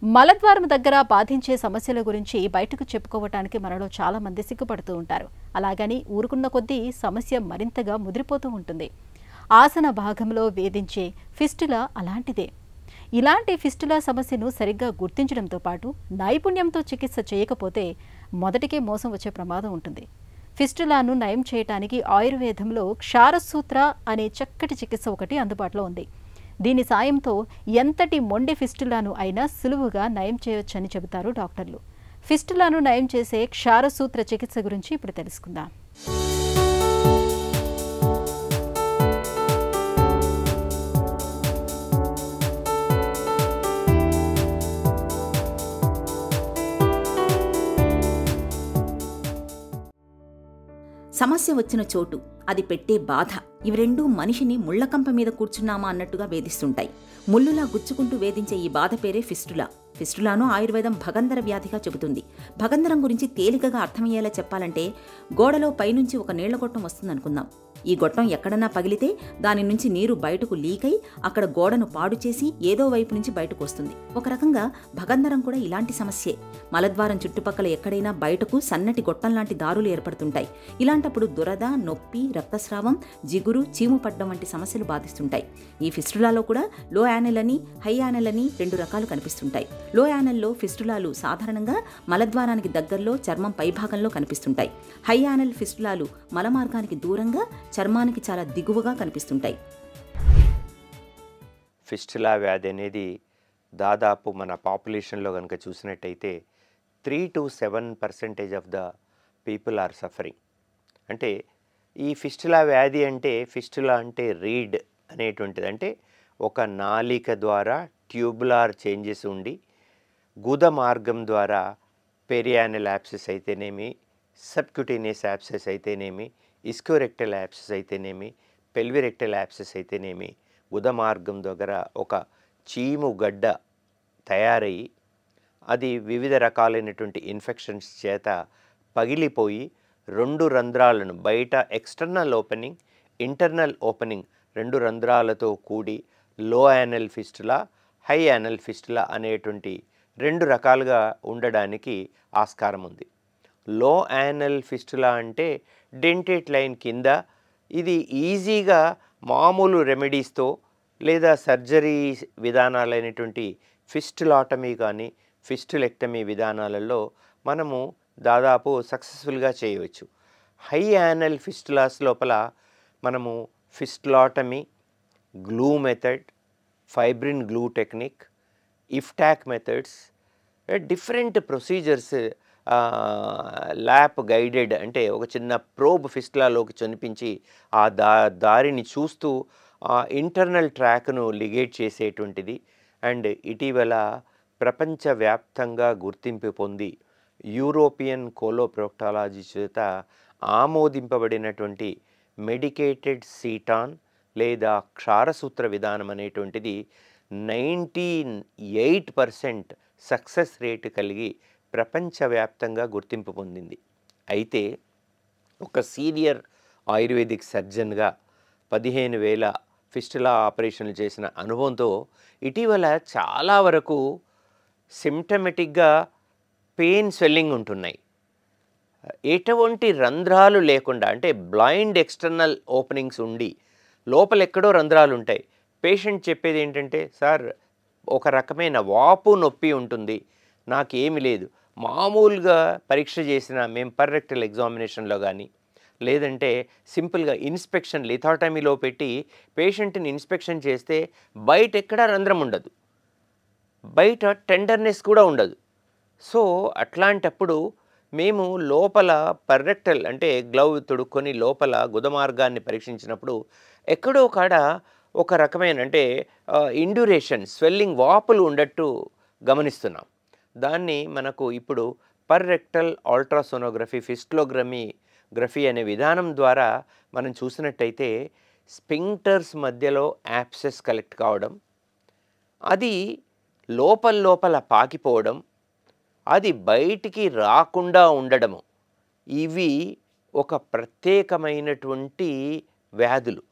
మలద్వారం దగ్గర బాధించే సమస్యల గురించి బయటకు చెప్పుకోవటానికి మనలో చాలా మంది సిగ్గుపడుతూ ఉంటారు. అలాగని ఊరుకున్న కొద్దీ సమస్య మరింతగా ముదిరిపోతూ ఉంటుంది. ఆసన భాగంలో వేధించే ఫిస్టులా అలాంటిదే. ఇలాంటి ఫిస్టులా సమస్యను సరిగ్గా గుర్తించడంతో పాటు నైపుణ్యంతో చికిత్స చేయకపోతే మొదటికే మోసం వచ్చే ప్రమాదం ఉంటుంది. ఫిస్టులాను నయం చేయడానికి ఆయుర్వేదంలో క్షారసూత్ర అనే చక్కటి చికిత్స ఒకటి అందుబాటులో ఉంది. దీని సాయంతో ఎంతటి మొండి ఫిస్టులాను అయినా సులువుగా నయం చేయొచ్చని చెబుతారు డాక్టర్లు. ఫిస్టులాను నయం చేసే క్షారసూత్ర చికిత్స గురించి ఇప్పుడు తెలుసుకుందాం. సమస్య వచ్చిన చోటు, అది పెట్టే బాధ, ఇవి రెండూ మనిషిని ముళ్లకంప మీద కూర్చున్నామా అన్నట్టుగా వేధిస్తుంటాయి. ముళ్ళులా గుచ్చుకుంటూ వేధించే ఈ బాధ పేరే ఫిస్టులా. ఫిస్టులాను ఆయుర్వేదం భగంధర వ్యాధిగా చెబుతుంది. భగంధరం గురించి తేలికగా అర్థమయ్యేలా చెప్పాలంటే, గోడలో పైనుంచి ఒక నీళ్ల గొట్టం వస్తుందనుకుందాం. ఈ గొట్టం ఎక్కడన్నా పగిలితే దాని నుంచి నీరు బయటకు లీక్ అయి అక్కడ గోడను పాడు చేసి ఏదో వైపు నుంచి బయటకు వస్తుంది. ఒక రకంగా భగంధరం కూడా ఇలాంటి సమస్యే. మలద్వారం చుట్టుపక్కల ఎక్కడైనా బయటకు సన్నటి గొట్టం లాంటి దారులు ఏర్పడుతుంటాయి. ఇలాంటప్పుడు దురద, నొప్పి, రక్తస్రావం, జిగురు, చీము పడ్డం వంటి సమస్యలు బాధిస్తుంటాయి. ఈ ఫిస్టులాలో కూడా లో యానెల్ అని, హై యానెల్ అని రెండు రకాలు కనిపిస్తుంటాయి. లో యానెల్లో ఫిస్టులాలు సాధారణంగా మలద్వారానికి దగ్గరలో చర్మం పైభాగంలో కనిపిస్తుంటాయి. హై యానెల్ ఫిస్టులాలు మలమార్గానికి దూరంగా చర్మానికి చాలా దిగువగా కనిపిస్తుంటాయి. ఫిస్టులా వ్యాధి అనేది దాదాపు మన పాపులేషన్లో కనుక చూసినట్టయితే 3 to 7% of the people are suffering. అంటే ఈ ఫిస్టులా వ్యాధి అంటే, ఫిస్టులా అంటే రీడ్ అనేటువంటిది, అంటే ఒక నాళిక ద్వారా ట్యూబులార్ చేంజెస్ ఉండి గుద మార్గం ద్వారా పెరియానల్ యాప్సెస్ అయితేనేమి, సబ్క్యూటేనియస్ యాప్సెస్ అయితేనేమి, ఇస్కోరెక్టల్ యాప్సెస్ అయితేనేమి, పెల్విరెక్టల్ యాప్సెస్ అయితేనేమి, గుద మార్గం దగ్గర ఒక చీము గడ్డ తయారయ్యి అది వివిధ రకాలైనటువంటి ఇన్ఫెక్షన్స్ చేత పగిలిపోయి రెండు రంధ్రాలను, బయట ఎక్స్టర్నల్ ఓపెనింగ్, ఇంటర్నల్ ఓపెనింగ్, రెండు రంధ్రాలతో కూడి లో anal fistula, high anal fistula అనేటువంటి రెండు రకాలుగా ఉండడానికి ఆస్కారం ఉంది. లో యానల్ ఫిస్టులా అంటే డెంటేట్ లైన్ కింద, ఇది ఈజీగా మామూలు రెమెడీస్తో లేదా సర్జరీ విధానాలైనటువంటి ఫిస్టులాటమీ కానీ ఫిస్టులెక్టమీ విధానాలలో మనము దాదాపు సక్సెస్ఫుల్గా చేయవచ్చు. హై యానల్ ఫిస్టులాస్ లోపల మనము fistulotomy, glue method, fibrin glue technique, ఇఫ్టాక్ methods, different procedures, lap guided, అంటే ఒక చిన్న ప్రోబ్ ఫిస్టులాలోకి చొనిపించి ఆ దారిని చూస్తూ ఇంటర్నల్ ట్రాక్ను లిగేట్ చేసేటువంటిది. అండ్ ఇటీవల ప్రపంచవ్యాప్తంగా గుర్తింపు పొంది యూరోపియన్ కోలోప్రోక్టాలజీ చేత ఆమోదింపబడినటువంటి మెడికేటెడ్ సీటాన్ లేదా క్షారసూత్ర విధానం అనేటువంటిది 98% సక్సెస్ రేటు కలిగి ప్రపంచవ్యాప్తంగా గుర్తింపు పొందింది. అయితే ఒక సీనియర్ ఆయుర్వేదిక్ సర్జన్గా 15,000 ఫిస్టులా ఆపరేషన్లు చేసిన అనుభవంతో ఇటీవల చాలా వరకు సిమ్టమెటిక్గా పెయిన్, స్వెల్లింగ్ ఉంటున్నాయి. ఎటువంటి రంధ్రాలు లేకుండా, అంటే బ్లైండ్ ఎక్స్టర్నల్ ఓపెనింగ్స్ ఉండి లోపల ఎక్కడో రంధ్రాలు ఉంటాయి. పేషెంట్ చెప్పేది ఏంటంటే, సార్ ఒక రకమైన వాపు నొప్పి ఉంటుంది, నాకేమి లేదు. మామూలుగా పరీక్ష చేసిన మేము పర్రెక్టల్ ఎగ్జామినేషన్లో కానీ లేదంటే సింపుల్గా ఇన్స్పెక్షన్ లిథాటమీలో పెట్టి పేషెంట్ని ఇన్స్పెక్షన్ చేస్తే బయట ఎక్కడా రంధ్రం ఉండదు, బయట టెండర్నెస్ కూడా ఉండదు. సో అట్లాంటప్పుడు మేము లోపల పర్రెక్టల్ అంటే గ్లవ్ తొడుక్కొని లోపల గుద మార్గాన్ని పరీక్షించినప్పుడు ఎక్కడో కాడ ఒక రకమైన, అంటే ఇండ్యూరేషన్, స్వెల్లింగ్, వాపులు ఉండట్టు గమనిస్తున్నాం. దాన్ని మనకు ఇప్పుడు పర్రెక్టల్ అల్ట్రాసోనోగ్రఫీ, ఫిస్టులోగ్రఫీ అనే విధానం ద్వారా మనం చూసినట్టయితే స్పింక్టర్స్ మధ్యలో యాప్సెస్ కలెక్ట్ కావడం, అది లోపల పాకిపోవడం, అది బయటికి రాకుండా ఉండడము, ఇవి ఒక ప్రత్యేకమైనటువంటి వ్యాధులు.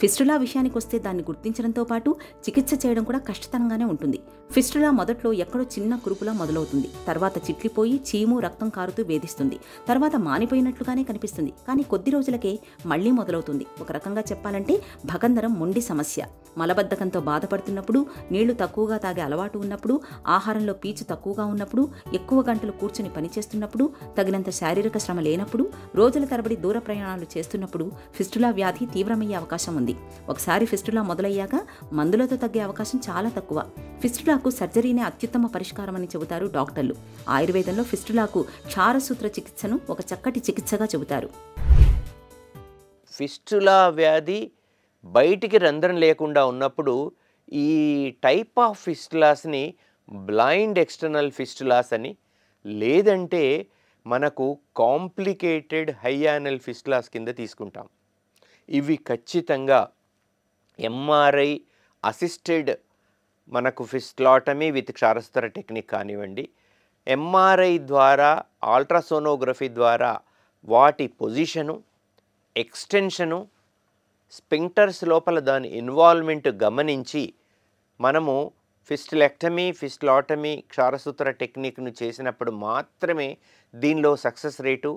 ఫిస్టులా విషయానికి వస్తే దాన్ని గుర్తించడంతో పాటు చికిత్స చేయడం కూడా కష్టతరంగానే ఉంటుంది. ఫిస్టులా మొదట్లో ఎక్కడో చిన్న కురుపులా మొదలవుతుంది. తర్వాత చిట్లిపోయి చీము, రక్తం కారుతూ వేధిస్తుంది. తర్వాత మానిపోయినట్లుగానే కనిపిస్తుంది. కానీ కొద్ది రోజులకే మళ్లీ మొదలవుతుంది. ఒక రకంగా చెప్పాలంటే భగంధరం మొండి సమస్య. మలబద్ధకంతో బాధపడుతున్నప్పుడు, నీళ్లు తక్కువగా తాగే అలవాటు ఉన్నప్పుడు, ఆహారంలో పీచు తక్కువగా ఉన్నప్పుడు, ఎక్కువ గంటలు కూర్చుని పనిచేస్తున్నప్పుడు, తగినంత శారీరక శ్రమ లేనప్పుడు, రోజుల తరబడి దూర ప్రయాణాలు చేస్తున్నప్పుడు ఫిస్టులా వ్యాధి తీవ్రమయ్యే అవకాశం ఉంది. ఒకసారి ఫిస్టులా మొదలయ్యాక మందులతో తగ్గే అవకాశం చాలా తక్కువ. ఫిస్టులాకు సర్జరీనే అత్యుత్తమ పరిష్కారమని చెబుతారు డాక్టర్లు. ఆయుర్వేదంలో ఫిస్టులాకు క్షారసూత్ర చికిత్సను ఒక చక్కటి చికిత్సగా చెబుతారు. ఫిస్టులా వ్యాధి బయటికి రంధ్రం లేకుండా ఉన్నప్పుడు ఈ టైప్ ఆఫ్ ఫిస్టులాస్ని బ్లైండ్ ఎక్స్టర్నల్ ఫిస్టులాస్ అని, లేదంటే మనకు కాంప్లికేటెడ్ హై యానల్ ఫిస్టులాస్ కింద తీసుకుంటాం. ఇవి ఖచ్చితంగా ఎంఆర్ఐ అసిస్టెడ్ మనకు ఫిస్టులాటమీ విత్ క్షారసూత్ర టెక్నిక్ కానివ్వండి, ఎంఆర్ఐ ద్వారా, అల్ట్రాసోనోగ్రఫీ ద్వారా వాటి పొజిషను, ఎక్స్టెన్షను, స్పింక్టర్స్ లోపల దాని ఇన్వాల్వ్మెంట్ గమనించి మనము ఫిస్టులెక్టమీ, ఫిస్టులాటమీ, క్షారసూత్ర టెక్నిక్ను చేసినప్పుడు మాత్రమే దీనిలో సక్సెస్ రేటు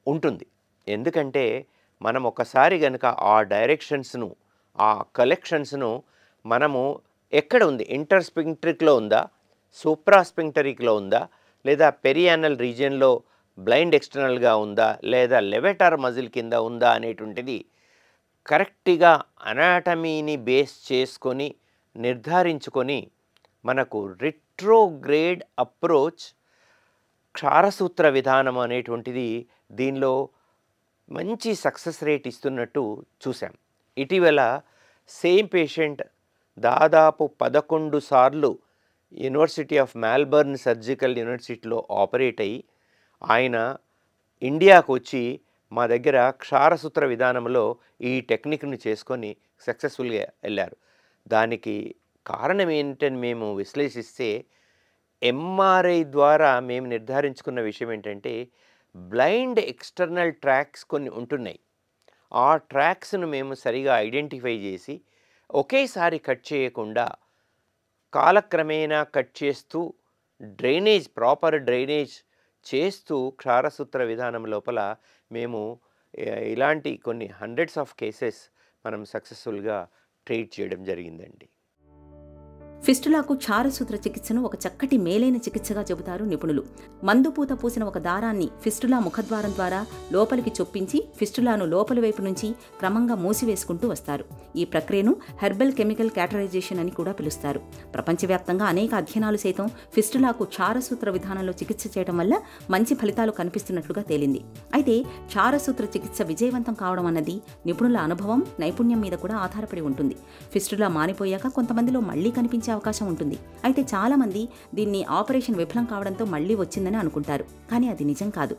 ఉంటుంది. ఎందుకంటే మనం ఒకసారి కనుక ఆ డైరెక్షన్స్ను, ఆ కలెక్షన్స్ను మనము ఎక్కడ ఉంది, ఇంటర్స్పింక్టరిక్లో ఉందా, సూప్రాస్పింక్టరిక్లో ఉందా, లేదా పెరియానల్ రీజియన్లో బ్లైండ్ ఎక్స్టర్నల్గా ఉందా, లేదా లెవెటార్ మజిల్ కింద ఉందా అనేటువంటిది కరెక్ట్గా అనాటమీని బేస్ చేసుకొని నిర్ధారించుకొని మనకు రిట్రోగ్రేడ్ అప్రోచ్ క్షారసూత్ర విధానం అనేటువంటిది దీనిలో మంచి సక్సెస్ రేట్ ఇస్తున్నట్టు చూసాం. ఇటీవల సేమ్ పేషెంట్ దాదాపు 11 సార్లు యూనివర్సిటీ ఆఫ్ మెల్బర్న్ సర్జికల్ యూనివర్సిటీలో ఆపరేట్ అయ్యి ఆయన ఇండియాకు వచ్చి మా దగ్గర క్షారసూత్ర విధానంలో ఈ టెక్నిక్ను చేసుకొని సక్సెస్ఫుల్గా వెళ్ళారు. దానికి కారణం ఏంటని మేము విశ్లేషిస్తే ఎంఆర్ఐ ద్వారా మేము నిర్ధారించుకున్న విషయం ఏంటంటే బ్లైండ్ ఎక్స్టర్నల్ ట్రాక్స్ కొన్ని ఉంటున్నాయి. ఆ ట్రాక్స్ను మేము సరిగా ఐడెంటిఫై చేసి ఒకేసారి కట్ చేయకుండా కాలక్రమేణా కట్ చేస్తూ డ్రైనేజ్, ప్రాపర్ డ్రైనేజ్ చేస్తూ క్షారసూత్ర విధానం లోపల మేము ఇలాంటి కొన్ని హండ్రెడ్స్ ఆఫ్ కేసెస్ మనం సక్సెస్ఫుల్గా ట్రీట్ చేయడం జరిగిందండి. ఫిస్టులాకు క్షారసూత్ర చికిత్సను ఒక చక్కటి మేలైన చికిత్సగా చెబుతారు నిపుణులు. మందుపూత పూసిన ఒక దారాన్ని ఫిస్టులా ముఖద్వారం ద్వారా లోపలికి చొప్పించి ఫిస్టులాను లోపలి వైపు నుంచి క్రమంగా మూసివేసుకుంటూ వస్తారు. ఈ ప్రక్రియను హెర్బల్ కెమికల్ క్యాటరైజేషన్ అని కూడా పిలుస్తారు. ప్రపంచవ్యాప్తంగా అనేక అధ్యయనాలు సైతం ఫిస్టులాకు క్షారసూత్ర విధానంలో చికిత్స చేయడం వల్ల మంచి ఫలితాలు కనిపిస్తున్నట్లుగా తేలింది. అయితే క్షారసూత్ర చికిత్స విజయవంతం కావడం అన్నది నిపుణుల అనుభవం, నైపుణ్యం మీద కూడా ఆధారపడి ఉంటుంది. ఫిస్టులా మానిపోయాక కొంతమందిలో మళ్లీ కనిపించే అవకాశం ఉంటుంది. అయితే చాలా మంది దీన్ని ఆపరేషన్ విఫలం కావడంతో మళ్లీ వచ్చిందని అనుకుంటారు. కానీ అది నిజం కాదు.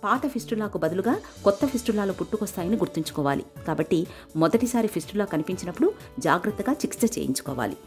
పాత ఫిస్టులాకు బదులుగా కొత్త ఫిస్టులాలు పుట్టుకొస్తాయని గుర్తుంచుకోవాలి. కాబట్టి మొదటిసారి ఫిస్టులా కనిపించినప్పుడు జాగ్రత్తగా చికిత్స చేయించుకోవాలి.